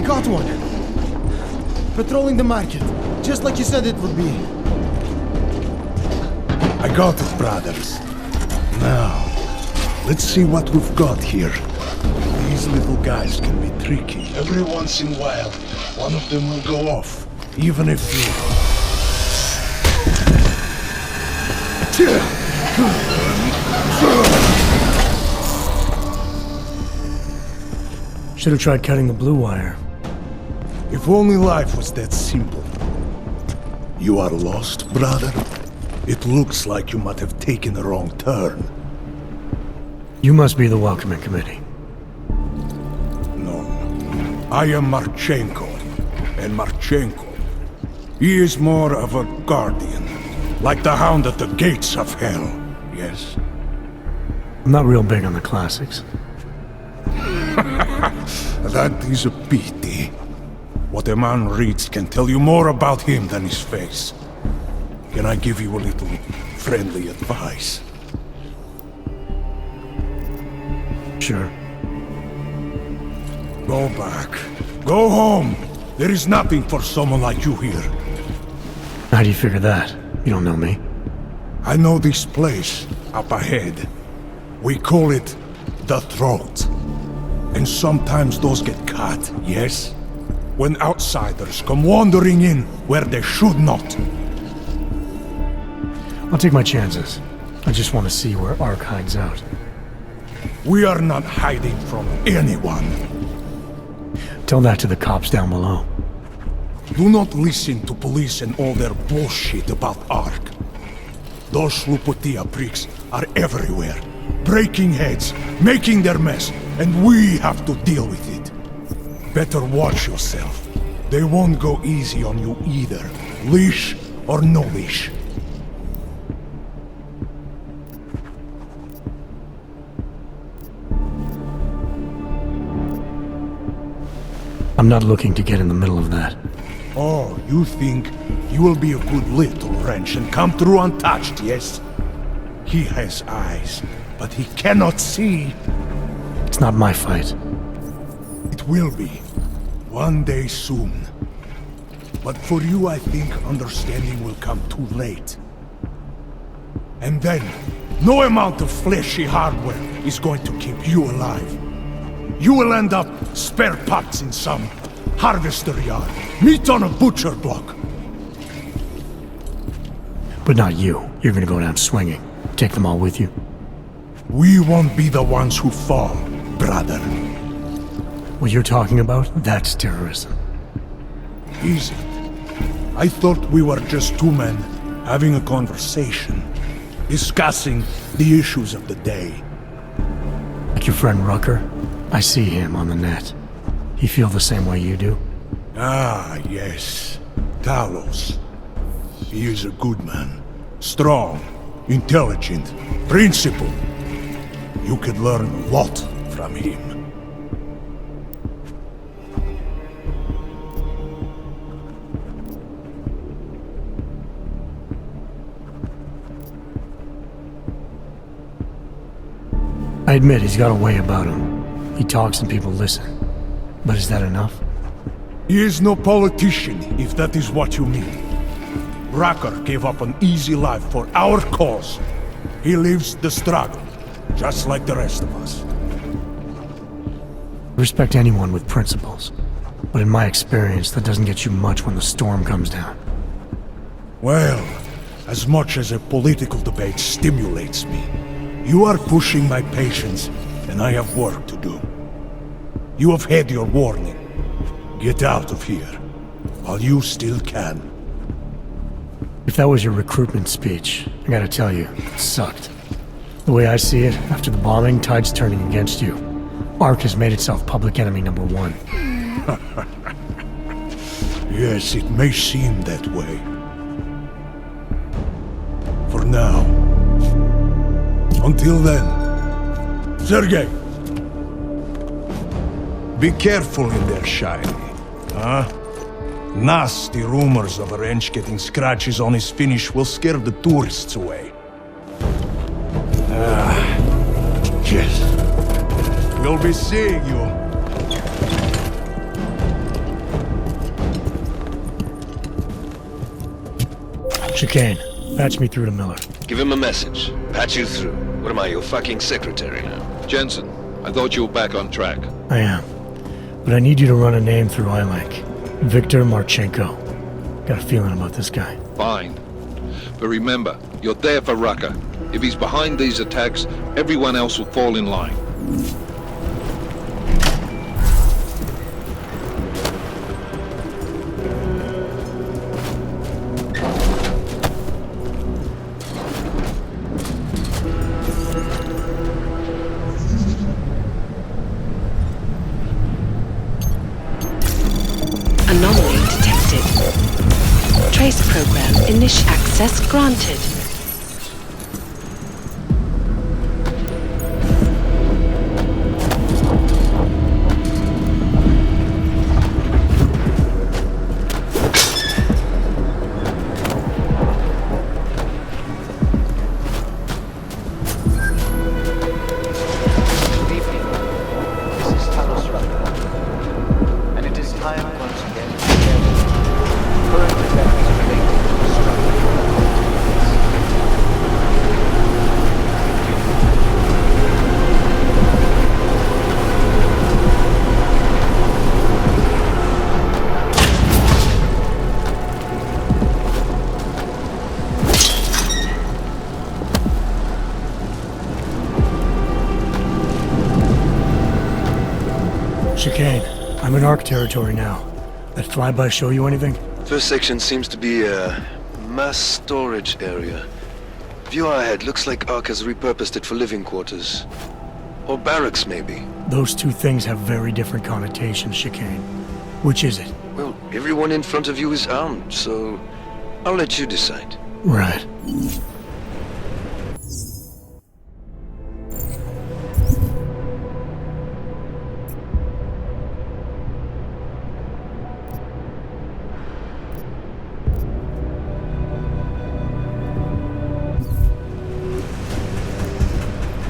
caught one. Patrolling the market, just like you said it would be. I got it, brothers. Now, let's see what we've got here. These little guys can be tricky. Every once in a while, one of them will go off, even if you... Should have tried cutting the blue wire. If only life was that simple. You are lost, brother? It looks like you might have taken a wrong turn. You must be the welcoming committee. No. I am Marchenko. And Marchenko, he is more of a guardian. Like the hound at the gates of hell, yes? I'm not real big on the classics. That is a pity. What a man reads can tell you more about him than his face. Can I give you a little friendly advice? Sure. Go back. Go home. There is nothing for someone like you here. How do you figure that? You don't know me. I know this place, up ahead. We call it the Throat. And sometimes those get cut, yes? When outsiders come wandering in where they should not. I'll take my chances. I just want to see where Ark hides out. We are not hiding from anyone. Tell that to the cops down below. Do not listen to police and all their bullshit about Ark. Those Slupotia pricks are everywhere. Breaking heads, making their mess, and we have to deal with it. Better watch yourself. They won't go easy on you either. Leash or no leash. I'm not looking to get in the middle of that. Oh, you think you will be a good little wrench and come through untouched, yes? He has eyes, but he cannot see. It's not my fight. It will be. One day soon. But for you, I think understanding will come too late. And then, no amount of fleshy hardware is going to keep you alive. You will end up spare parts in some harvester yard, meat on a butcher block. But not you. You're gonna go down swinging. Take them all with you. We won't be the ones who fall, brother. What you're talking about, that's terrorism. Is it? I thought we were just two men having a conversation, discussing the issues of the day. Like your friend Rucker? I see him on the net. He feel the same way you do? Ah, yes. Talos. He is a good man. Strong, intelligent, principled. You could learn a lot from him. I admit he's got a way about him. He talks and people listen. But is that enough? He is no politician, if that is what you mean. Rucker gave up an easy life for our cause. He lives the struggle, just like the rest of us. I respect anyone with principles. But in my experience, that doesn't get you much when the storm comes down. Well, as much as a political debate stimulates me, you are pushing my patience, and I have work to do. You have had your warning. Get out of here, while you still can. If that was your recruitment speech, I gotta tell you, it sucked. The way I see it, after the bombing, tide's turning against you. Ark has made itself public enemy number one. Yes, it may seem that way. For now. Until then. Sergei! Be careful in there, Shiny. Huh? Nasty rumors of a wrench getting scratches on his finish will scare the tourists away. Yes. We'll be seeing you. Chicane, patch me through to Miller. Give him a message. Patch you through. What am I, your fucking secretary now? Jensen, I thought you were back on track. I am. But I need you to run a name through iLink. Viktor Marchenko. Got a feeling about this guy. Fine. But remember, you're there for Rucker. If he's behind these attacks, everyone else will fall in line. Anomaly detected. Trace program initial access granted. Chicane, I'm in ARC territory now. That flyby show you anything? First section seems to be a mass storage area. View ahead looks like Ark has repurposed it for living quarters. Or barracks, maybe. Those two things have very different connotations, Chicane. Which is it? Well, everyone in front of you is armed, so I'll let you decide. Right.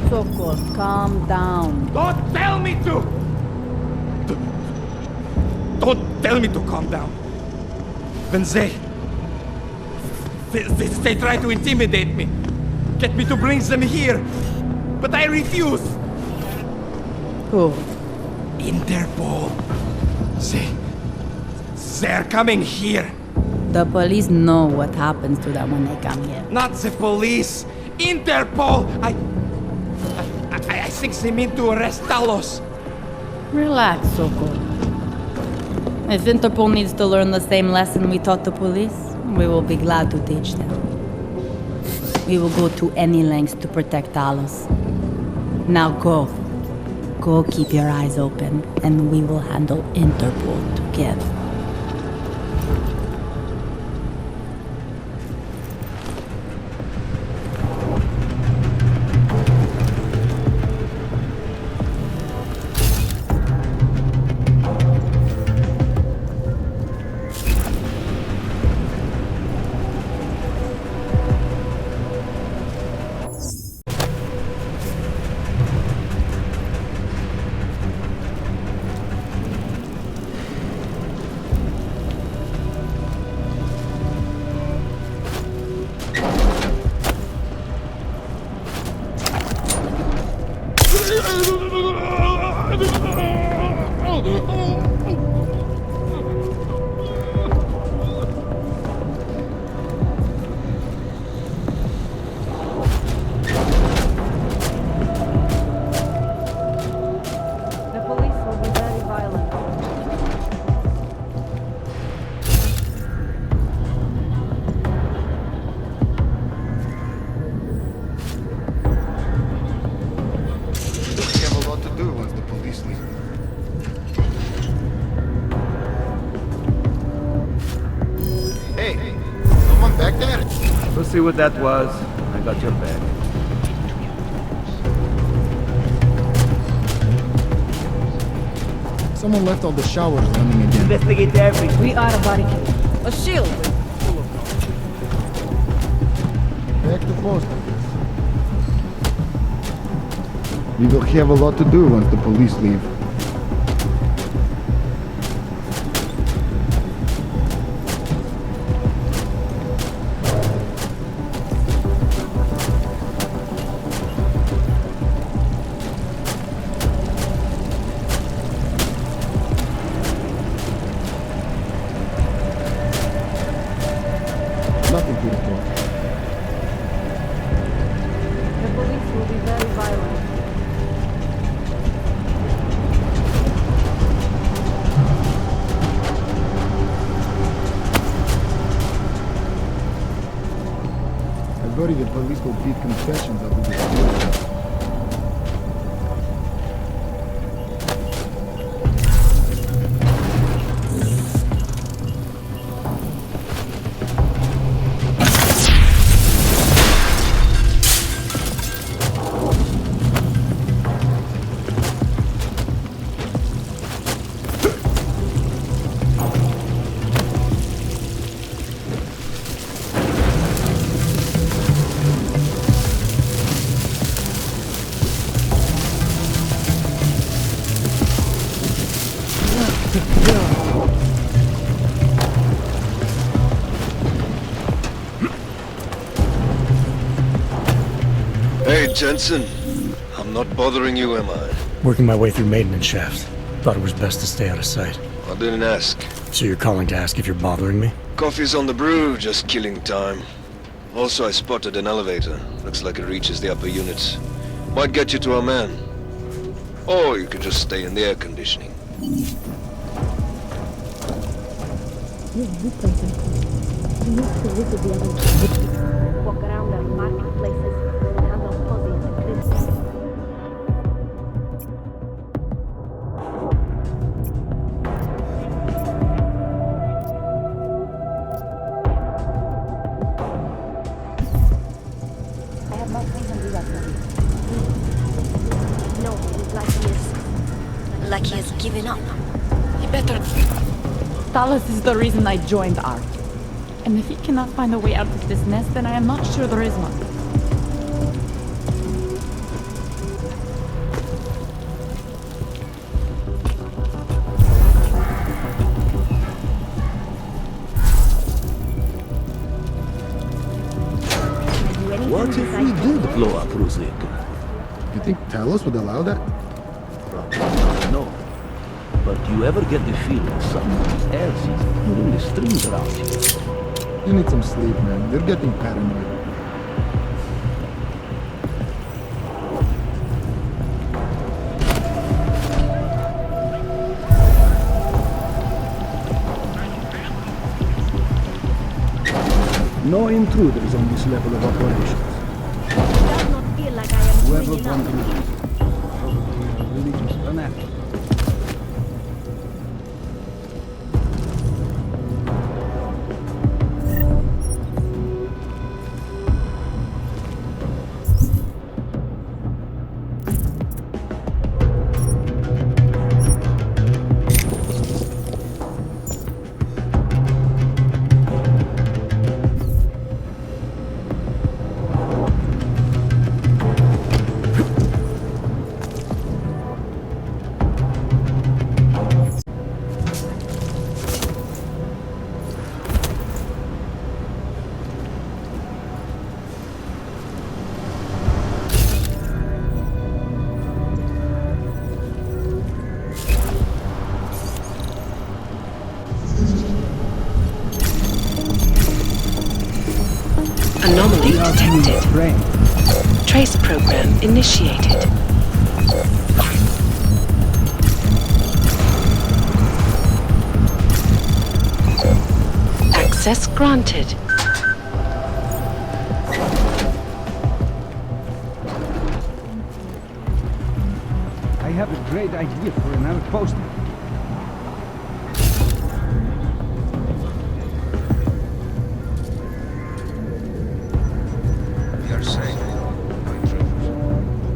Sokol, calm down. Don't tell me to! Don't tell me to calm down. When they try to intimidate me, get me to bring them here, but I refuse. Who? Interpol. They're coming here. The police know what happens to them when they come here. Not the police. Interpol. I think they mean to arrest Talos. Relax, Sokol. If Interpol needs to learn the same lesson we taught the police, we will be glad to teach them. We will go to any lengths to protect Talos. Now go. Go keep your eyes open, and we will handle Interpol together. The police will be very violent. We have a lot to do once the police leave. Hey, someone back there? We'll see what that was. I got your back. Someone left all the showers running again. Investigate everything. We are a barricade. A shield. Back to post. We will have a lot to do once the police leave. police will beat confessions up with this. Hey, Jensen. I'm not bothering you, am I? Working my way through maintenance shaft. Thought it was best to stay out of sight. I didn't ask. So you're calling to ask if you're bothering me? Coffee's on the brew, just killing time. Also, I spotted an elevator. Looks like it reaches the upper units. Might get you to our man. Or you can just stay in the air conditioning. Walk around the marketplaces, handle fuzzies and crisps. I have not seen him do that movie. No, like he has given up. He better. Talos is the reason I joined ARC. And if he cannot find a way out of this nest, then I am not sure there is one. What if we did blow up Ruzik? You think Talos would allow that? No. But you ever get the feeling someone else is pulling the strings around you? You need some sleep, man. You're getting paranoid. No intruders on this level of operations. It does not feel like I am Whoever doing enough. wanted it, probably a religious fanatic. Anomaly detected. Trace program initiated. Access granted. I have a great idea for an outpost.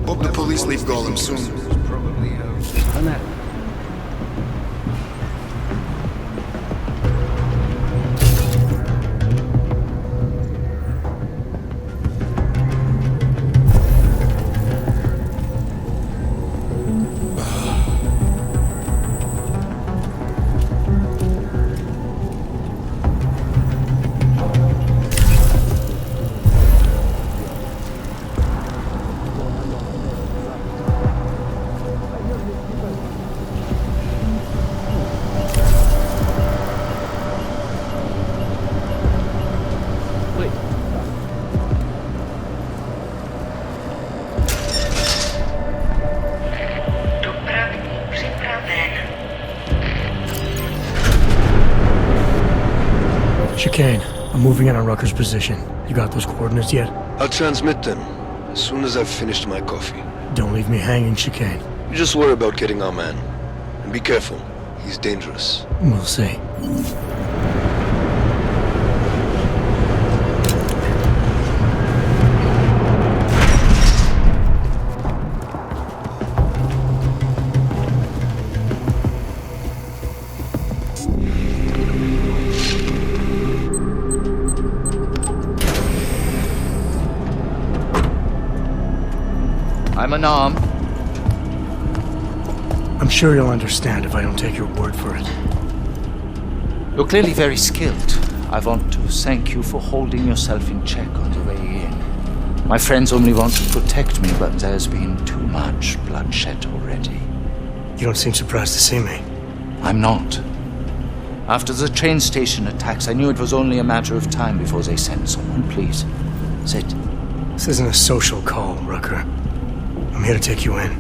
Hope the police leave Golem soon. Fanatic. Chicane, I'm moving in on Rucker's position. You got those coordinates yet? I'll transmit them as soon as I've finished my coffee. Don't leave me hanging, Chicane. You just worry about getting our man. And be careful. He's dangerous. We'll see. I'm unarmed. I'm sure you'll understand if I don't take your word for it. You're clearly very skilled. I want to thank you for holding yourself in check on the way in. My friends only want to protect me, but there's been too much bloodshed already. You don't seem surprised to see me. I'm not. After the train station attacks, I knew it was only a matter of time before they sent someone. Please, sit. This isn't a social call, Rucker. I'm here to take you in.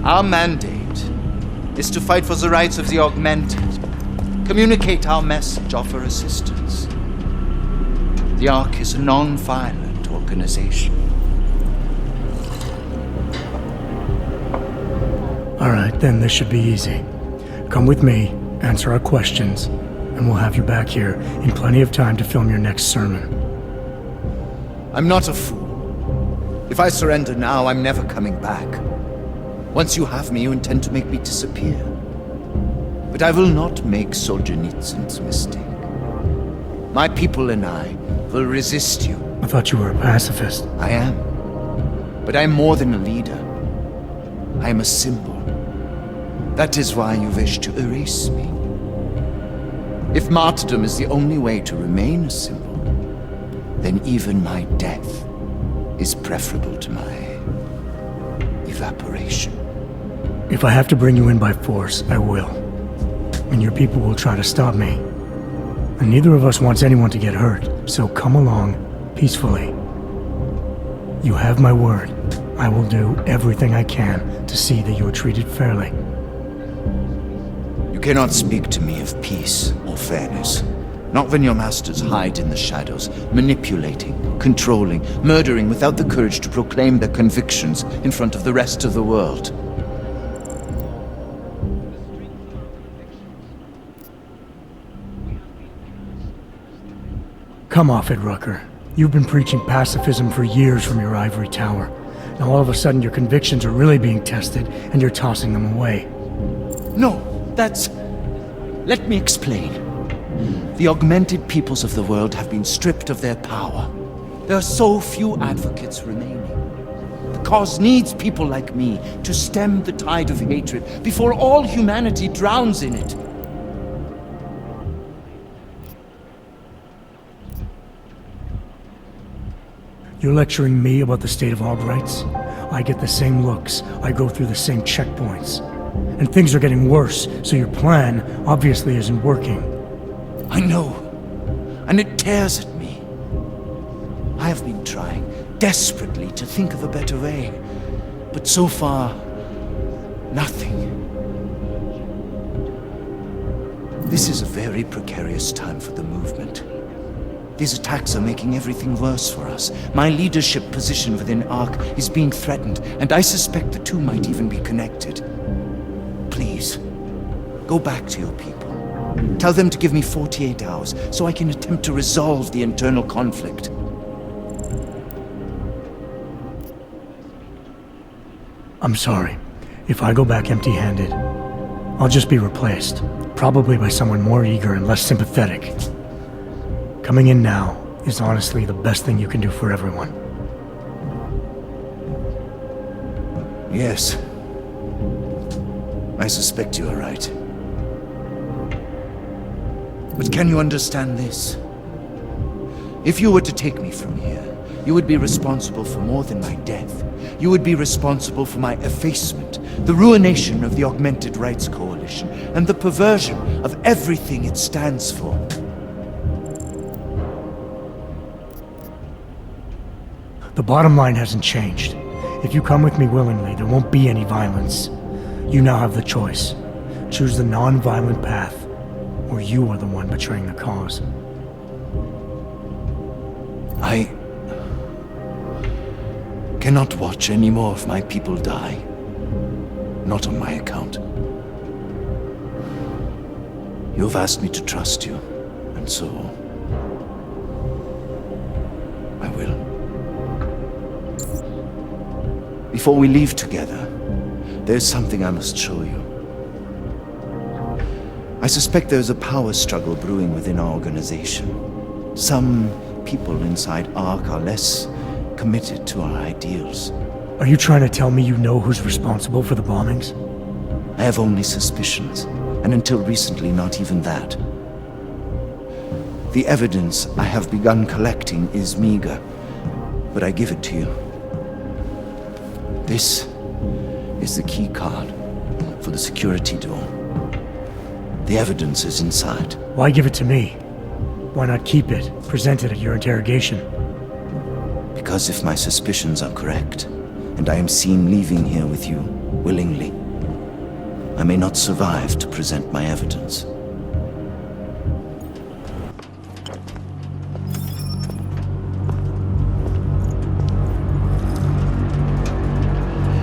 Our mandate is to fight for the rights of the augmented, communicate our message, offer assistance. The Ark is a non-violent organization. All right, then this should be easy. Come with me, answer our questions, and we'll have you back here in plenty of time to film your next sermon. I'm not a fool. If I surrender now, I'm never coming back. Once you have me, you intend to make me disappear. But I will not make Solzhenitsyn's mistake. My people and I will resist you. I thought you were a pacifist. I am. But I'm more than a leader. I am a symbol. That is why you wish to erase me. If martyrdom is the only way to remain a symbol, then even my death is preferable to my evaporation. If I have to bring you in by force, I will. And your people will try to stop me. And neither of us wants anyone to get hurt, so come along peacefully. You have my word. I will do everything I can to see that you are treated fairly. You cannot speak to me of peace or fairness. Not when your masters hide in the shadows, manipulating, controlling, murdering without the courage to proclaim their convictions in front of the rest of the world. Come off it, Rucker. You've been preaching pacifism for years from your ivory tower. Now all of a sudden your convictions are really being tested and you're tossing them away. No, that's... Let me explain. The augmented peoples of the world have been stripped of their power. There are so few advocates remaining. The cause needs people like me to stem the tide of hatred before all humanity drowns in it. You're lecturing me about the state of all rights? I get the same looks. I go through the same checkpoints. And things are getting worse, so your plan obviously isn't working. I know, and it tears at me. I have been trying desperately to think of a better way, but so far, nothing. This is a very precarious time for the movement. These attacks are making everything worse for us. My leadership position within ARC is being threatened, and I suspect the two might even be connected. Please, go back to your people. Tell them to give me 48 hours so I can attempt to resolve the internal conflict. I'm sorry. If I go back empty-handed, I'll just be replaced. Probably by someone more eager and less sympathetic. Coming in now is honestly the best thing you can do for everyone. Yes. I suspect you are right. But can you understand this? If you were to take me from here, you would be responsible for more than my death. You would be responsible for my effacement, the ruination of the Augmented Rights Coalition, and the perversion of everything it stands for. The bottom line hasn't changed. If you come with me willingly, there won't be any violence. You now have the choice. Choose the non-violent path, or you are the one betraying the cause. I cannot watch any more of my people die. Not on my account. You've asked me to trust you, and so I will. Before we leave together, there's something I must show you. I suspect there's a power struggle brewing within our organization. Some people inside ARC are less committed to our ideals. Are you trying to tell me you know who's responsible for the bombings? I have only suspicions, and until recently not even that. The evidence I have begun collecting is meager, but I give it to you. This is the key card for the security door. The evidence is inside. Why give it to me? Why not keep it, present it at your interrogation? Because if my suspicions are correct, and I am seen leaving here with you willingly, I may not survive to present my evidence.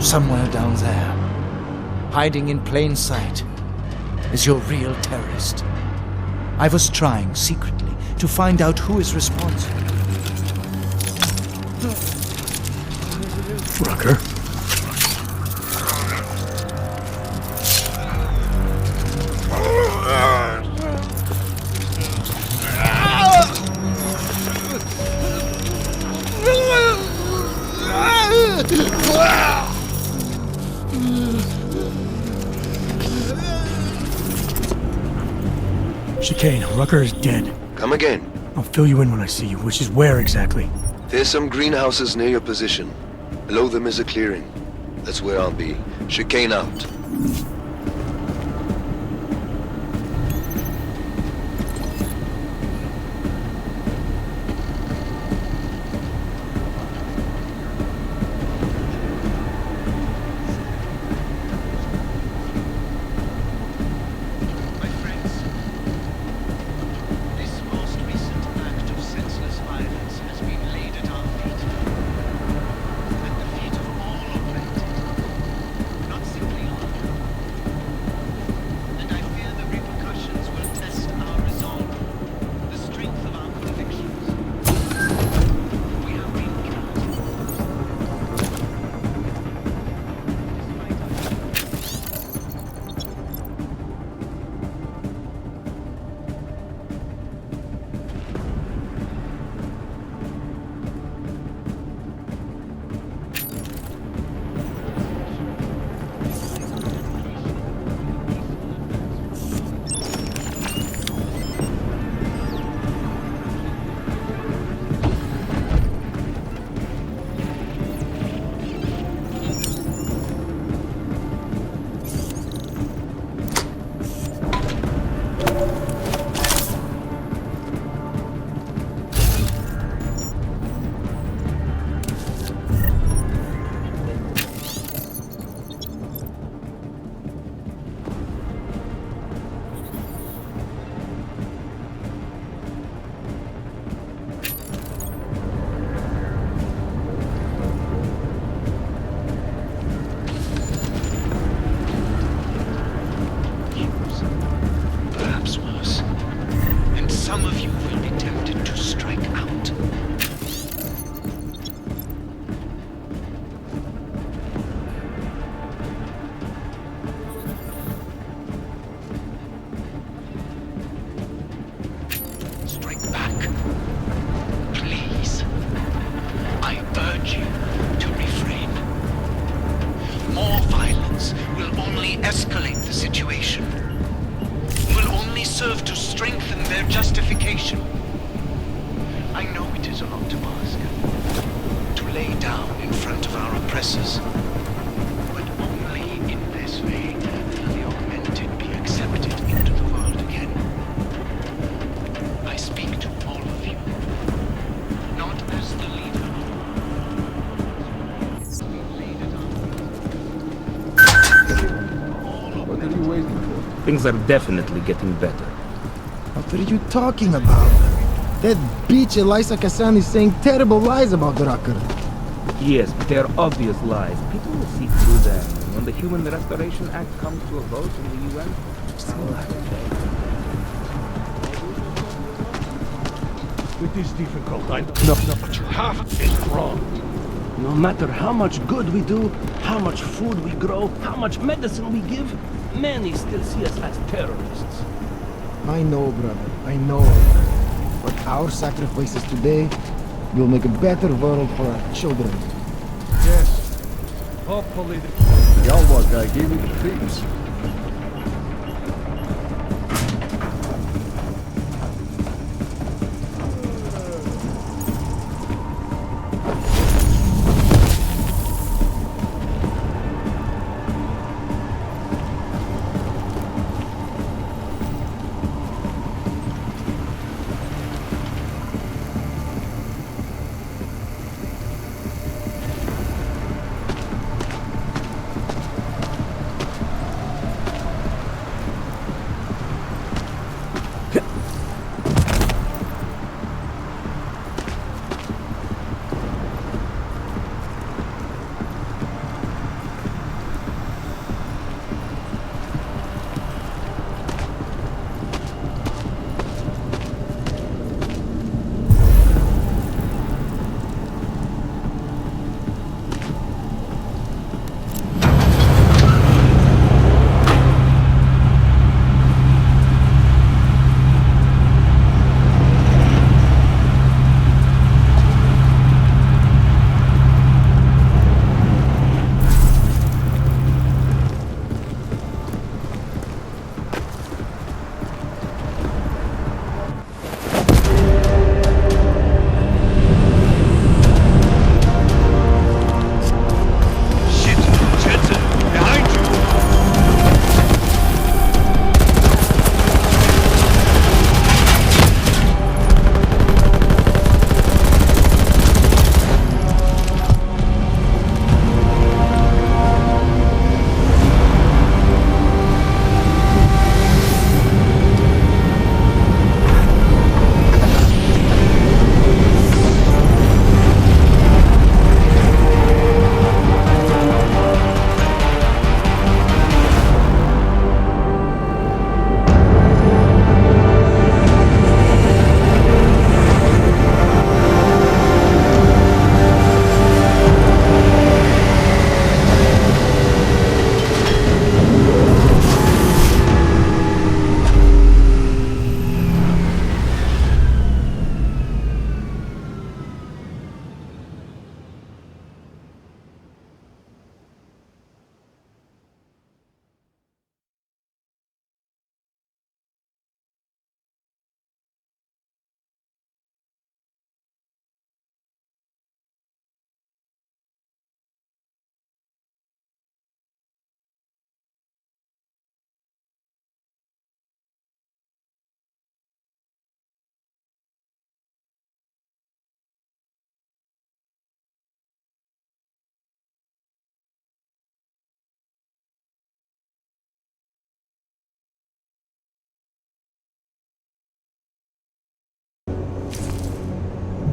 Somewhere down there, hiding in plain sight, is your real terrorist. I was trying secretly to find out who is responsible. Rucker? Chicane, Rucker is dead. Come again. I'll fill you in when I see you, which is where exactly? There's some greenhouses near your position. Below them is a clearing. That's where I'll be. Chicane out. Things are definitely getting better. What are you talking about? That bitch Elisa Kassan is saying terrible lies about the Rucker. Yes, but they're obvious lies. People will see through them. When the Human Restoration Act comes to a vote in the UN, still have to play. It is difficult, I know, but you have is wrong. No matter how much good we do, how much food we grow, how much medicine we give, many still see us as terrorists. I know, brother, I know. But our sacrifices today will make a better world for our children. Yes. Hopefully the Yalwa guy gave me the creeps.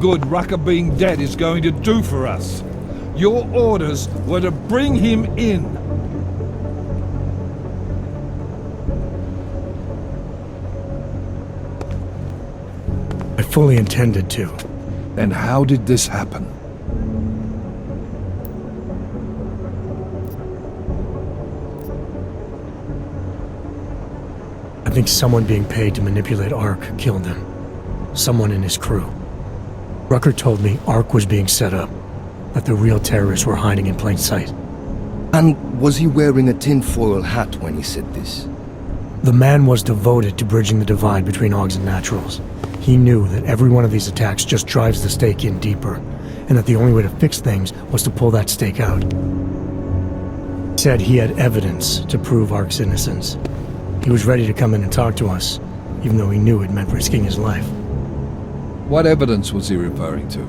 Good Rucker being dead is going to do for us. Your orders were to bring him in. I fully intended to. And how did this happen? I think someone being paid to manipulate Ark killed him. Someone in his crew. Rucker told me Ark was being set up, that the real terrorists were hiding in plain sight. And was he wearing a tinfoil hat when he said this? The man was devoted to bridging the divide between Augs and Naturals. He knew that every one of these attacks just drives the stake in deeper, and that the only way to fix things was to pull that stake out. He said he had evidence to prove Ark's innocence. He was ready to come in and talk to us, even though he knew it meant risking his life. What evidence was he referring to?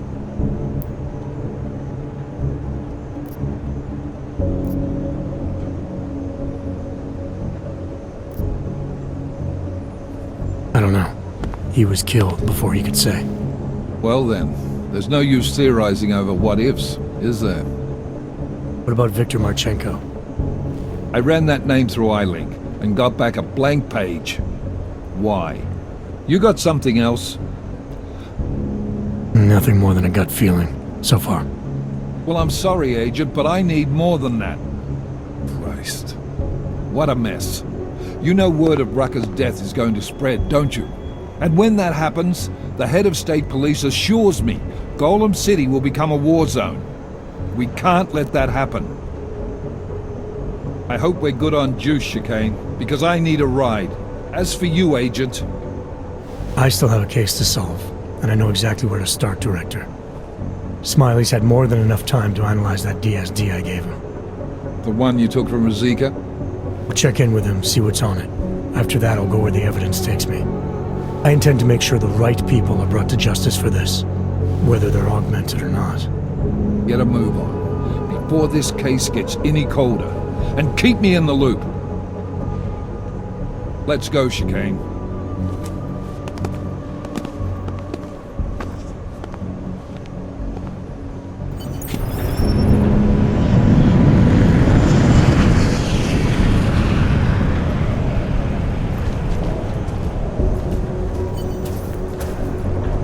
I don't know. He was killed before he could say. Well then, there's no use theorizing over what-ifs, is there? What about Viktor Marchenko? I ran that name through iLink and got back a blank page. Why? You got something else? Nothing more than a gut feeling, so far. Well, I'm sorry, Agent, but I need more than that. Christ. What a mess. You know word of Rucker's death is going to spread, don't you? And when that happens, the head of state police assures me Golem City will become a war zone. We can't let that happen. I hope we're good on juice, Chicane, because I need a ride. As for you, Agent... I still have a case to solve, and I know exactly where to start, Director. Smiley's had more than enough time to analyze that DSD I gave him. The one you took from Ruzika? I'll check in with him, see what's on it. After that, I'll go where the evidence takes me. I intend to make sure the right people are brought to justice for this, whether they're augmented or not. Get a move on, before this case gets any colder, and keep me in the loop. Let's go, Chicane.